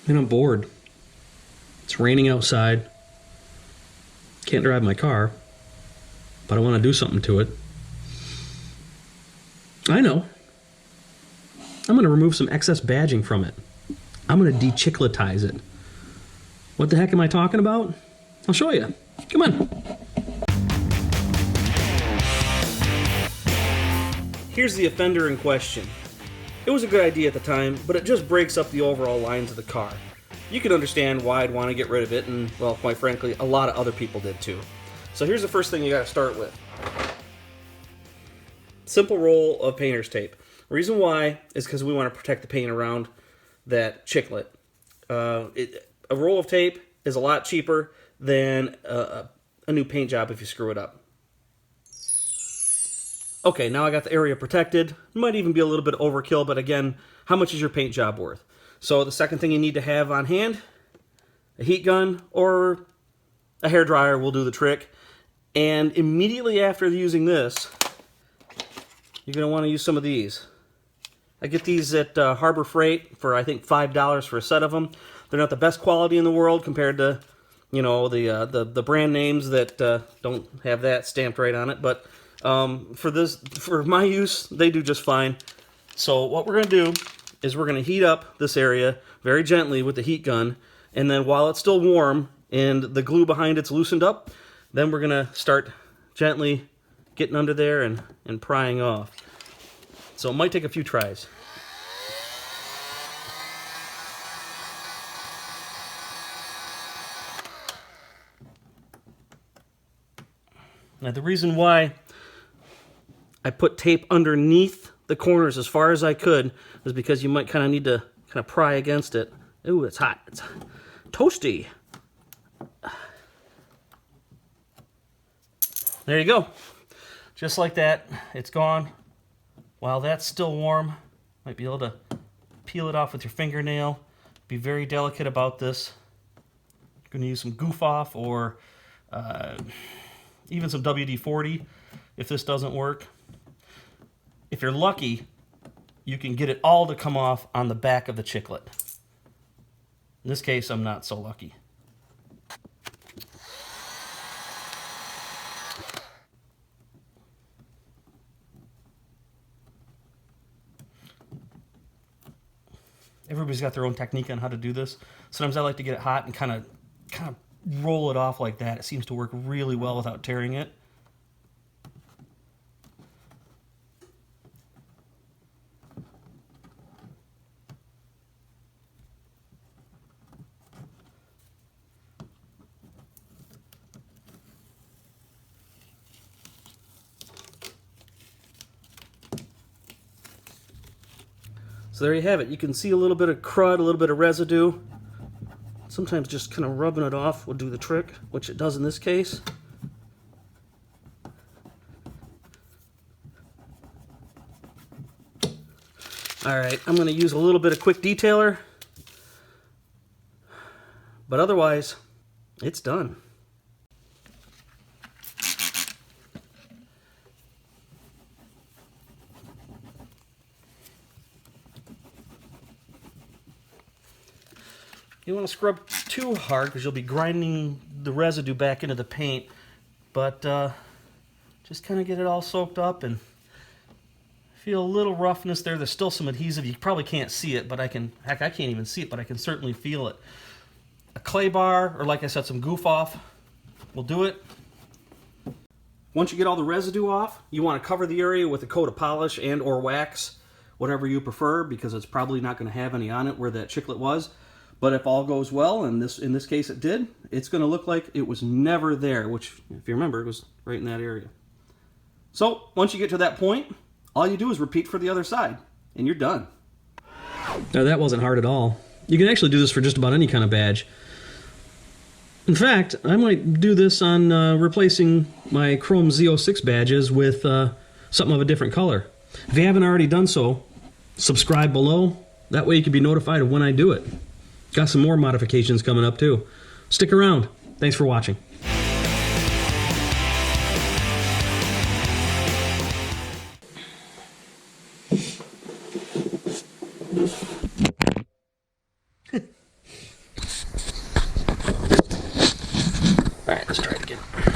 and I'm bored. It's raining outside. Can't drive my car, but I want to do something to it. I know. I'm going to remove some excess badging from it. I'm going to de-chicletize it. What the heck am I talking about? I'll show you. Come on. Here's the offender in question. It was a good idea at the time, but it just breaks up the overall lines of the car. You can understand why I'd want to get rid of it, and, well, quite frankly, a lot of other people did too. So here's the first thing you got to start with. Simple roll of painter's tape. The reason why is because we want to protect the paint around that chicklet. A roll of tape is a lot cheaper than a new paint job if you screw it up. Okay, now I got the area protected. Might even be a little bit overkill, but again, how much is your paint job worth? So the second thing you need to have on hand, a heat gun or a hairdryer will do the trick. And immediately after using this, you're going to want to use some of these. I get these at Harbor Freight for, I think, $5 for a set of them. They're not the best quality in the world compared to, you know, the brand names that don't have that stamped right on it. But for my use, they do just fine. So what we're going to do is we're going to heat up this area very gently with the heat gun. And then while it's still warm and the glue behind it's loosened up, then we're going to start gently getting under there and prying off. So it might take a few tries. Now the reason why I put tape underneath the corners as far as I could is because you might kind of need to kind of pry against it. Ooh, it's hot. It's toasty. There you go. Just like that, it's gone. While that's still warm, might be able to peel it off with your fingernail. Be very delicate about this. I'm going to use some goof off or even some WD-40 if this doesn't work. If you're lucky, you can get it all to come off on the back of the chicklet. In this case, I'm not so lucky. Everybody's got their own technique on how to do this. Sometimes I like to get it hot and kind of roll it off like that. It seems to work really well without tearing it. So there you have it. You can see a little bit of crud, a little bit of residue. Sometimes just kind of rubbing it off will do the trick, which it does in this case. All right, I'm going to use a little bit of quick detailer, but otherwise, it's done. You don't want to scrub too hard because you'll be grinding the residue back into the paint, but just kind of get it all soaked up and feel a little roughness there. There's still some adhesive. You probably can't see it, but I can't even see it, but I can certainly feel it. A clay bar, or like I said, some goof off will do it. Once you get all the residue off, you want to cover the area with a coat of polish and or wax, whatever you prefer, because it's probably not going to have any on it where that chicklet was. But if all goes well, and in this case it did, it's going to look like it was never there, which, if you remember, it was right in that area. So, once you get to that point, all you do is repeat for the other side, and you're done. Now, that wasn't hard at all. You can actually do this for just about any kind of badge. In fact, I might do this on replacing my Chrome Z06 badges with something of a different color. If you haven't already done so, subscribe below. That way you can be notified of when I do it. Got some more modifications coming up too. Stick around. Thanks for watching. All right, let's try it again.